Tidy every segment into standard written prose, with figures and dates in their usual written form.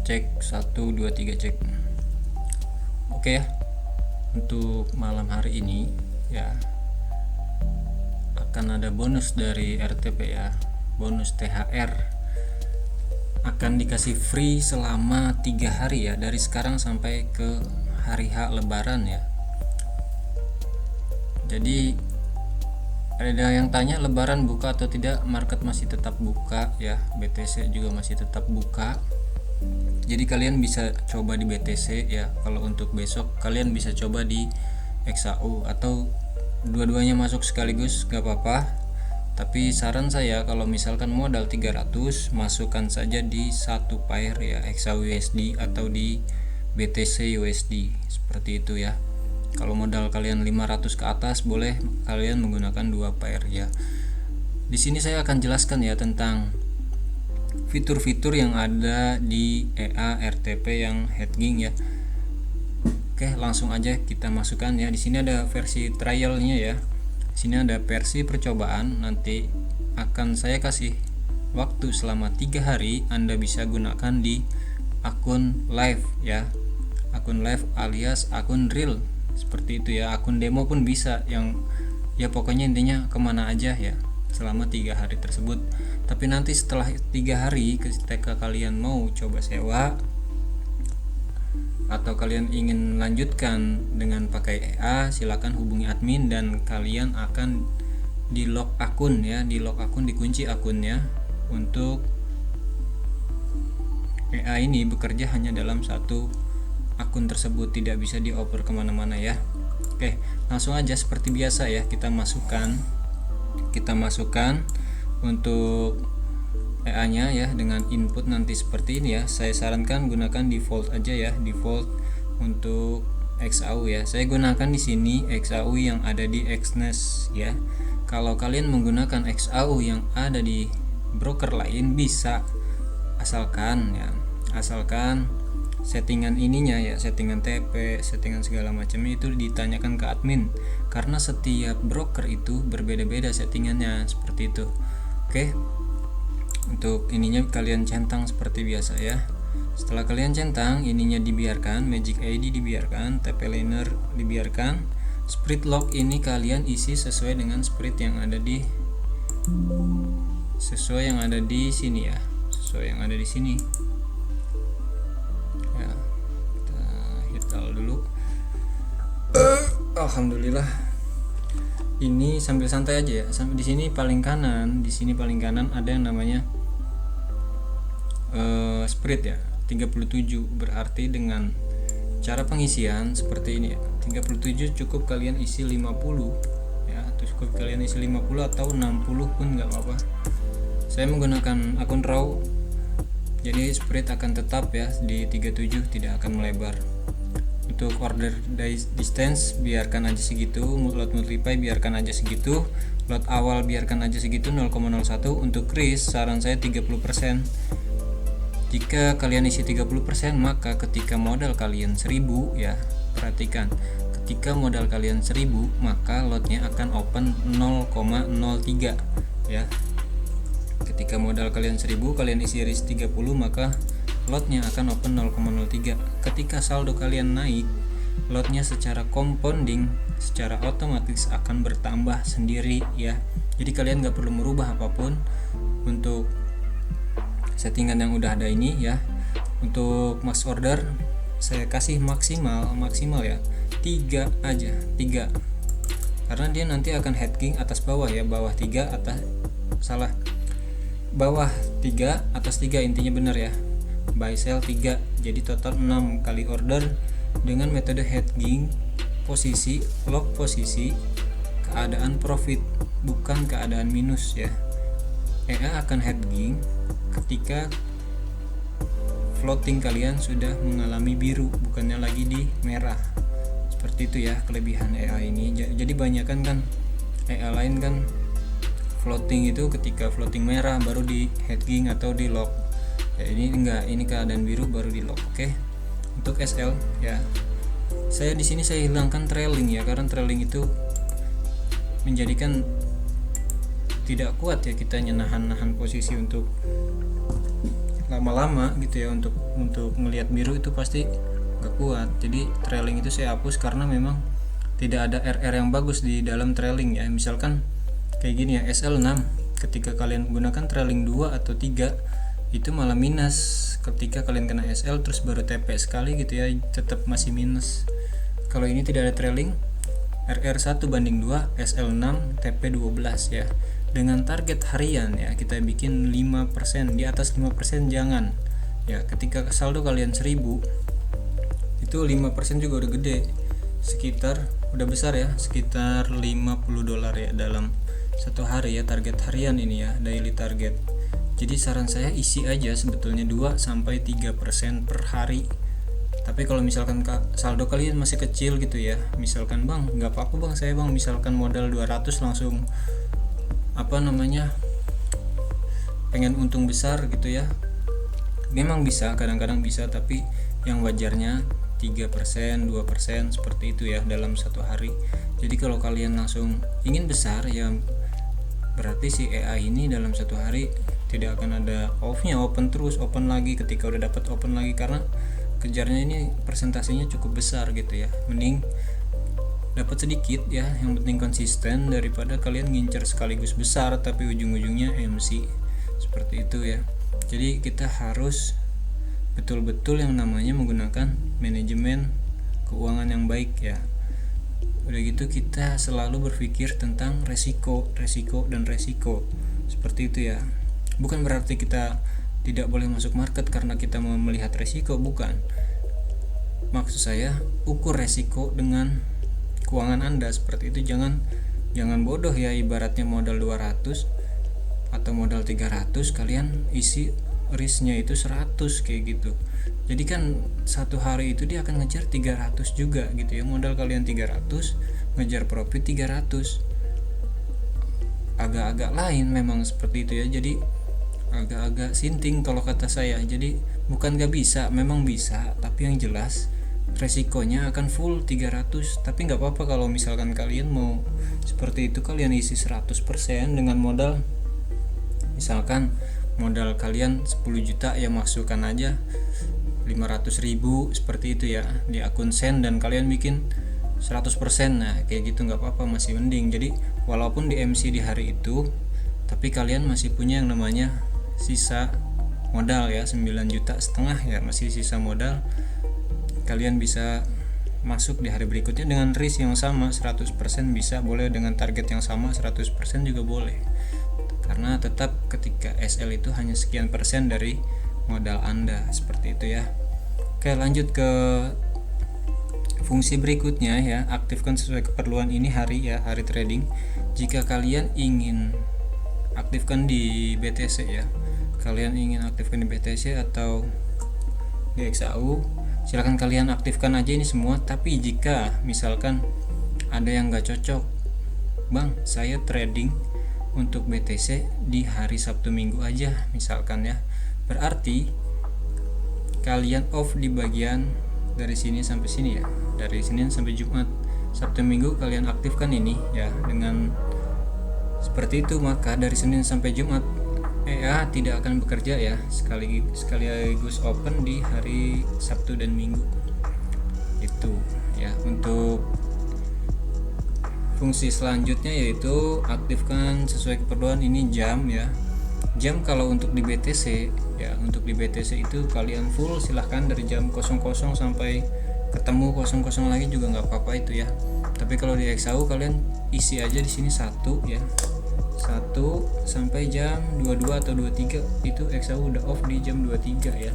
Cek 1 2 3 cek. Oke ya. Untuk malam hari ini ya akan ada bonus dari RTP ya. Bonus THR. Akan dikasih free selama 3 hari ya, dari sekarang sampai ke hari H Lebaran ya. Jadi ada yang tanya Lebaran buka atau tidak. Market masih tetap buka ya, BTC juga masih tetap buka. Jadi kalian bisa coba di BTC ya. Kalau untuk besok kalian bisa coba di XAU atau dua-duanya masuk sekaligus gak apa-apa. Tapi saran saya kalau misalkan modal 300 masukkan saja di satu pair ya, XAU USD atau di BTC USD seperti itu ya. Kalau modal kalian 500 ke atas boleh kalian menggunakan dua pair ya. Di sini saya akan jelaskan ya tentang fitur-fitur yang ada di EA RTP yang hedging ya. Oke, langsung aja kita masukkan ya. Di sini ada versi trialnya ya. Di sini ada versi percobaan. Nanti akan saya kasih waktu selama 3 hari. Anda bisa gunakan di akun live ya. Akun live alias akun real. Seperti itu ya. Akun demo pun bisa, yang ya pokoknya intinya kemana aja ya selama 3 hari tersebut. Tapi nanti setelah 3 hari ketika kalian mau coba sewa atau kalian ingin lanjutkan dengan pakai EA, silakan hubungi admin dan kalian akan di lock akun ya, di lock akun, dikunci akunnya. Untuk EA ini bekerja hanya dalam satu akun tersebut, tidak bisa dioper kemana-mana ya. Oke, langsung aja seperti biasa ya, kita masukkan untuk EA nya ya dengan input nanti seperti ini ya. Saya sarankan gunakan default aja ya, default untuk XAU ya. Saya gunakan di sini XAU yang ada di Exness ya. Kalau kalian menggunakan XAU yang ada di broker lain bisa, asalkan settingan ininya ya, settingan TP, settingan segala macam itu ditanyakan ke admin, karena setiap broker itu berbeda-beda settingannya seperti itu. Oke, untuk ininya kalian centang seperti biasa ya. Setelah kalian centang, ininya dibiarkan, Magic ID dibiarkan, TP Liner dibiarkan, Spirit Lock ini kalian isi sesuai dengan spirit yang ada di sini ya, sesuai yang ada di sini. Ya, kita hital dulu. Alhamdulillah. Ini sambil santai aja ya. Sampai di sini paling kanan, ada yang namanya spirit ya. 37 berarti dengan cara pengisian seperti ini ya. 37 cukup kalian isi 50 ya. Cukup kalian isi 50 atau 60 pun nggak apa-apa. Saya menggunakan akun raw. Jadi spirit akan tetap ya di 37, tidak akan melebar. Untuk order distance biarkan aja segitu, lot multiply biarkan aja segitu, lot awal biarkan aja segitu 0,01. Untuk risk saran saya 30%. Jika kalian isi 30%, maka ketika modal kalian 1000 ya, perhatikan, ketika modal kalian 1000 maka lotnya akan open 0,03 ya. Ketika modal kalian 1000, kalian isi risk 30, maka lotnya akan open 0,03. Ketika saldo kalian naik, lotnya secara compounding, secara otomatis akan bertambah sendiri ya. Jadi kalian nggak perlu merubah apapun untuk settingan yang udah ada ini ya. Untuk max order saya kasih maksimal ya 3 aja, 3, karena dia nanti akan hedging atas bawah ya, bawah 3 atas, salah, bawah 3 atas 3, intinya benar ya, buy sell 3, jadi total 6 kali order dengan metode hedging posisi, lock posisi, keadaan profit bukan keadaan minus ya. EA akan hedging ketika floating kalian sudah mengalami biru, bukannya lagi di merah. Seperti itu ya kelebihan EA ini. Jadi banyakan kan EA lain kan floating itu ketika floating merah baru di hedging atau di lock. Ya, ini enggak, ini keadaan biru baru di lock. Oke. Untuk SL ya, saya di sini saya hilangkan trailing ya, karena trailing itu menjadikan tidak kuat ya kita nahan posisi untuk lama-lama gitu ya, untuk ngelihat biru itu pasti nggak kuat. Jadi trailing itu saya hapus karena memang tidak ada RR yang bagus di dalam trailing ya. Misalkan kayak gini ya, SL6 ketika kalian gunakan trailing 2 atau 3 itu malah minus. Ketika kalian kena SL terus baru TP sekali gitu ya, tetap masih minus. Kalau ini tidak ada trailing, RR1 banding 2, SL6, TP 12 ya. Dengan target harian ya, kita bikin 5%, di atas 5% jangan. Ya, ketika saldo kalian 1000, itu 5% juga udah gede. Sekitar udah besar ya, sekitar $50 ya dalam satu hari ya, target harian ini ya, daily target. Jadi saran saya isi aja sebetulnya 2-3% per hari. Tapi kalau misalkan saldo kalian masih kecil gitu ya, misalkan bang nggak apa-apa bang, saya bang misalkan modal 200 langsung pengen untung besar gitu ya, memang bisa, kadang-kadang bisa, tapi yang wajarnya 3%, 2% seperti itu ya dalam satu hari. Jadi kalau kalian langsung ingin besar ya, berarti si AI ini dalam satu hari tidak akan ada off-nya, open terus, open lagi ketika udah dapat, open lagi, karena kejarnya ini presentasinya cukup besar gitu ya. Mending dapat sedikit ya, yang penting konsisten, daripada kalian ngincer sekaligus besar tapi ujung-ujungnya MC seperti itu ya. Jadi kita harus betul-betul yang namanya menggunakan manajemen keuangan yang baik ya. Udah gitu kita selalu berpikir tentang resiko seperti itu ya. Bukan berarti kita tidak boleh masuk market karena kita mau melihat resiko, bukan. Maksud saya ukur resiko dengan keuangan Anda seperti itu. Jangan bodoh ya, ibaratnya modal 200 atau modal 300 kalian isi risknya itu 100 kayak gitu. Jadi kan satu hari itu dia akan ngejar 300 juga gitu ya. Modal kalian 300, ngejar profit 300. Agak-agak lain memang seperti itu ya. Jadi agak-agak sinting kalau kata saya. Jadi bukan gak bisa, memang bisa, tapi yang jelas resikonya akan full 300. Tapi gak apa-apa kalau misalkan kalian mau seperti itu, kalian isi 100% dengan modal, misalkan modal kalian 10 juta ya, masukkan aja 500.000 seperti itu ya di akun Sen, dan kalian bikin 100%. Nah kayak gitu gak apa-apa, masih mending. Jadi walaupun di MC di hari itu, tapi kalian masih punya yang namanya sisa modal ya, 9,5 juta ya, masih sisa modal. Kalian bisa masuk di hari berikutnya dengan risk yang sama 100% bisa, boleh dengan target yang sama 100% juga boleh, karena tetap ketika SL itu hanya sekian persen dari modal Anda seperti itu ya. Oke, lanjut ke fungsi berikutnya ya, aktifkan sesuai keperluan. Ini hari trading. Jika kalian ingin aktifkan di BTC ya, kalian ingin aktifkan di BTC atau di XAU, silahkan kalian aktifkan aja ini semua. Tapi jika misalkan ada yang gak cocok, bang saya trading untuk BTC di hari Sabtu Minggu aja misalkan ya, berarti kalian off di bagian dari sini sampai sini ya, dari Senin sampai Jumat. Sabtu Minggu kalian aktifkan ini ya dengan seperti itu, maka dari Senin sampai Jumat EA tidak akan bekerja ya, sekaligus open di hari Sabtu dan Minggu itu ya. Untuk fungsi selanjutnya yaitu aktifkan sesuai keperluan. Ini jam ya, jam kalau untuk di BTC ya, untuk di BTC itu kalian full, silahkan dari jam 00 sampai ketemu 00 lagi juga nggak apa-apa itu ya. Tapi kalau di XAU kalian isi aja di sini 1 ya, 1 sampai jam 22 atau 23 itu XAU udah off di jam 23 ya.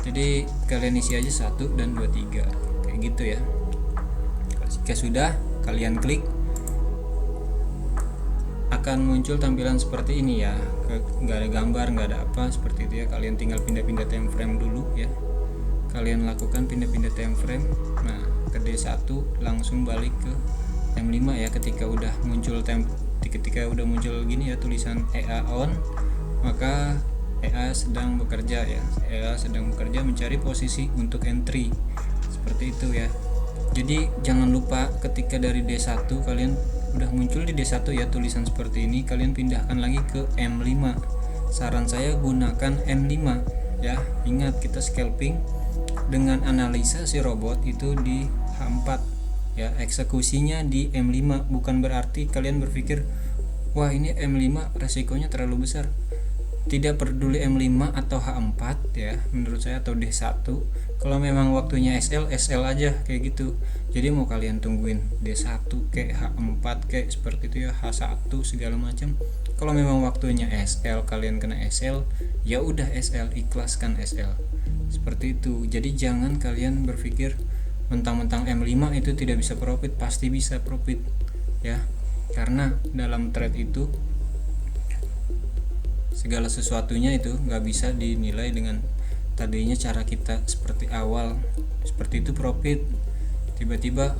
Jadi kalian isi aja 1 dan 23 kayak gitu ya. Jika sudah, kalian klik, akan muncul tampilan seperti ini ya, nggak ada gambar, nggak ada apa seperti itu ya. Kalian tinggal pindah-pindah time frame dulu ya, kalian lakukan pindah-pindah time frame. Nah ke D1 langsung balik ke time 5 ya. Ketika udah muncul gini ya tulisan EA on, maka EA sedang bekerja ya, EA sedang bekerja mencari posisi untuk entry seperti itu ya. Jadi jangan lupa ketika dari D1 kalian udah muncul di D1 ya tulisan seperti ini, kalian pindahkan lagi ke M5 saran saya gunakan M5 ya. Ingat, kita scalping dengan analisa si robot itu di H4 ya, eksekusinya di M5. Bukan berarti kalian berpikir wah ini M5 resikonya terlalu besar. Tidak peduli M5 atau H4 ya menurut saya, atau D1. Kalau memang waktunya SL aja kayak gitu. Jadi mau kalian tungguin D1 kayak H4 kayak seperti itu ya, H1 segala macam. Kalau memang waktunya SL, kalian kena SL, ya udah SL, ikhlaskan SL. Seperti itu. Jadi jangan kalian berpikir mentang-mentang M5 itu tidak bisa profit. Pasti bisa profit ya. Karena dalam trade itu segala sesuatunya itu nggak bisa dinilai dengan tadinya cara kita seperti awal seperti itu profit, tiba-tiba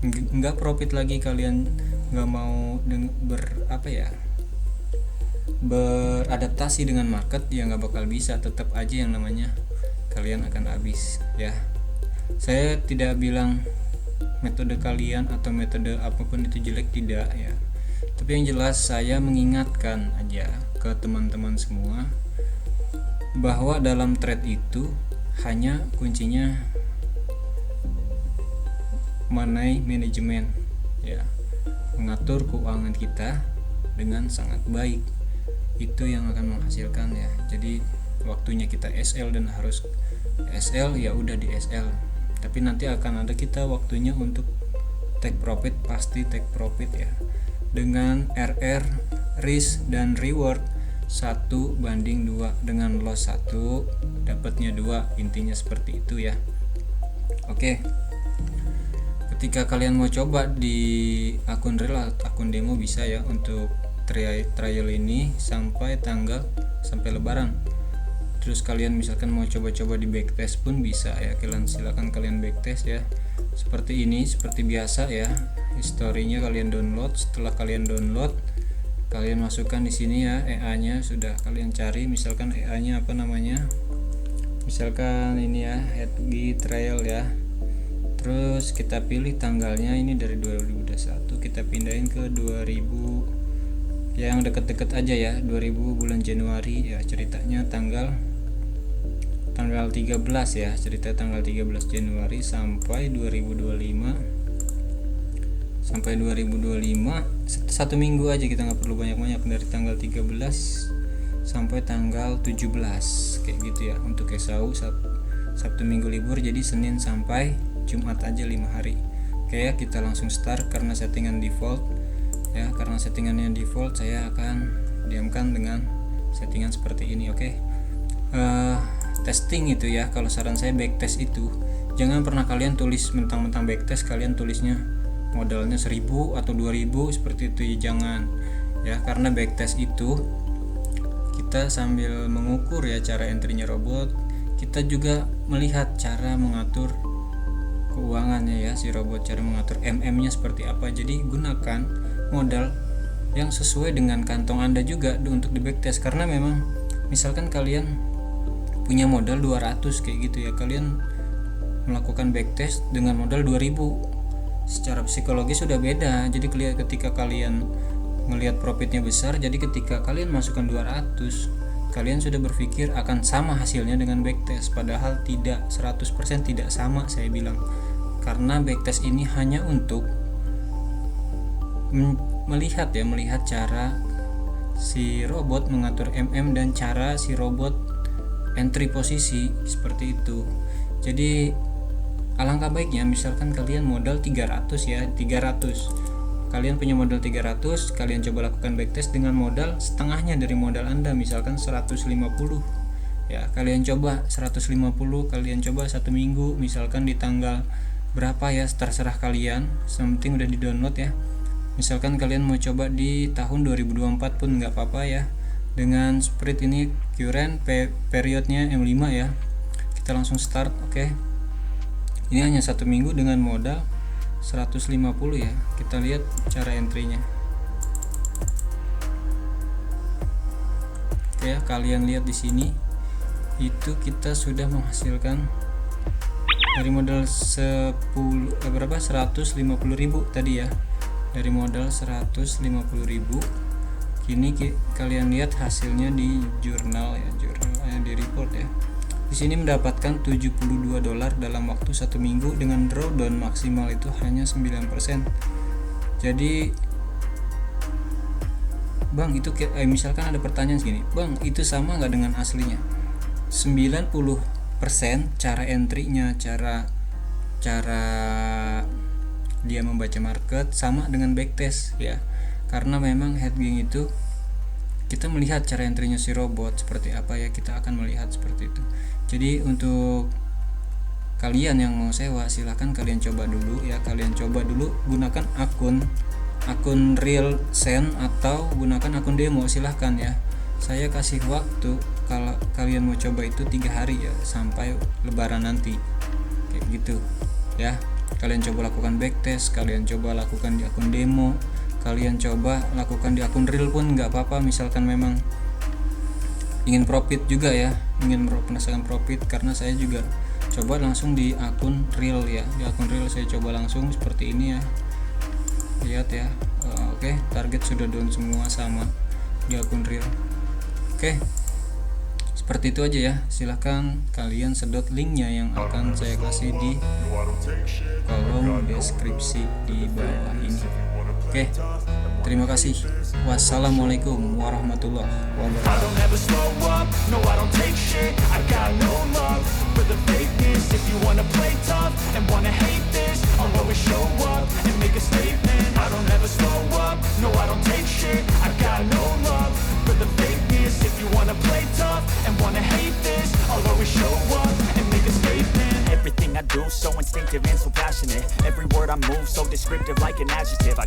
nggak profit lagi, kalian nggak mau beradaptasi dengan market, ya nggak bakal bisa, tetap aja yang namanya kalian akan habis ya. Saya tidak bilang metode kalian atau metode apapun itu jelek, tidak ya, tapi yang jelas saya mengingatkan aja ke teman-teman semua bahwa dalam trade itu hanya kuncinya mengenai manajemen ya, mengatur keuangan kita dengan sangat baik, itu yang akan menghasilkan ya. Jadi waktunya kita SL dan harus SL, ya udah di SL, tapi nanti akan ada kita waktunya untuk take profit, pasti take profit ya, dengan RR risk dan reward 1:2, dengan loss 1 dapatnya 2, intinya seperti itu ya. Oke, ketika kalian mau coba di akun real, akun demo bisa ya, untuk trial ini sampai lebaran. Terus kalian misalkan mau coba-coba di backtest pun bisa ya, silakan kalian backtest ya, seperti ini, seperti biasa ya. Historinya kalian download, setelah kalian download kalian masukkan di sini ya, EA-nya sudah kalian cari, misalkan EA-nya apa namanya, misalkan ini ya, HG trial ya. Terus kita pilih tanggalnya, ini dari 2021 kita pindahin ke 2000 yang deket-deket aja ya, 2000 bulan Januari ya, ceritanya tanggal 13 ya, cerita tanggal 13 Januari sampai 2025 satu minggu aja, kita nggak perlu banyak-banyak, dari tanggal 13 sampai tanggal 17 kayak gitu ya, untuk Esau Sabtu Minggu libur, jadi Senin sampai Jumat aja 5 hari. Oke ya, kita langsung start karena settingan default ya, karena settingannya default saya akan diamkan dengan settingan seperti ini. Oke, testing itu ya, kalau saran saya backtest itu jangan pernah kalian tulis mentang-mentang backtest kalian tulisnya modalnya 1000 atau 2000 seperti itu ya, jangan ya, karena backtest itu kita sambil mengukur ya cara entry-nya robot, kita juga melihat cara mengatur keuangannya ya si robot, cara mengatur MM-nya seperti apa. Jadi gunakan modal yang sesuai dengan kantong Anda juga untuk di backtest, karena memang misalkan kalian punya modal 200 kayak gitu ya, kalian melakukan backtest dengan modal 2000, secara psikologis sudah beda. Jadi ketika kalian melihat profitnya besar, jadi ketika kalian masukkan 200 kalian sudah berpikir akan sama hasilnya dengan backtest, padahal tidak, 100% tidak sama saya bilang, karena backtest ini hanya untuk melihat cara si robot mengatur MM dan cara si robot entry posisi seperti itu. Jadi alangkah baiknya misalkan kalian modal 300 ya, 300 kalian punya modal 300, kalian coba lakukan backtest dengan modal setengahnya dari modal Anda, misalkan 150 ya, kalian coba 150, kalian coba 1 minggu, misalkan di tanggal berapa ya, terserah kalian, penting udah di download ya. Misalkan kalian mau coba di tahun 2024 pun nggak apa-apa ya, dengan spread ini current periodnya M5 ya. Kita langsung start. Oke, ini hanya 1 minggu dengan modal 150 ya. Kita lihat cara entry-nya. Oke, kalian lihat di sini itu kita sudah menghasilkan dari modal 150.000 tadi ya. Dari modal 150.000 Ini kalian lihat hasilnya di jurnal ya, di report ya. Di sini mendapatkan $72 dalam waktu 1 minggu dengan drawdown maksimal itu hanya 9%. Jadi Bang, itu misalkan ada pertanyaan segini, Bang, itu sama nggak dengan aslinya? 90% cara entry-nya, cara dia membaca market sama dengan backtest ya. Karena memang hedging itu kita melihat cara entry-nya si robot seperti apa ya, kita akan melihat seperti itu. Jadi untuk kalian yang mau sewa, silahkan kalian coba dulu ya, gunakan akun real send atau gunakan akun demo, silahkan ya. Saya kasih waktu kalau kalian mau coba itu 3 hari ya, sampai lebaran nanti kayak gitu ya. Kalian coba lakukan backtest, kalian coba lakukan di akun demo, kalian coba lakukan di akun real pun nggak apa-apa. Misalkan memang ingin profit juga ya, ingin merasakan profit, karena saya juga coba langsung di akun real ya. Di akun real saya coba langsung seperti ini ya, lihat ya. Oke, target sudah down semua sama di akun real. Oke, seperti itu aja ya. Silahkan kalian sedot linknya yang akan saya kasih di kolom deskripsi di bawah ini. Oke, terima kasih. Wassalamualaikum warahmatullahi Everything I do so instinctive and so passionate. Every word I move so descriptive like an adjective. I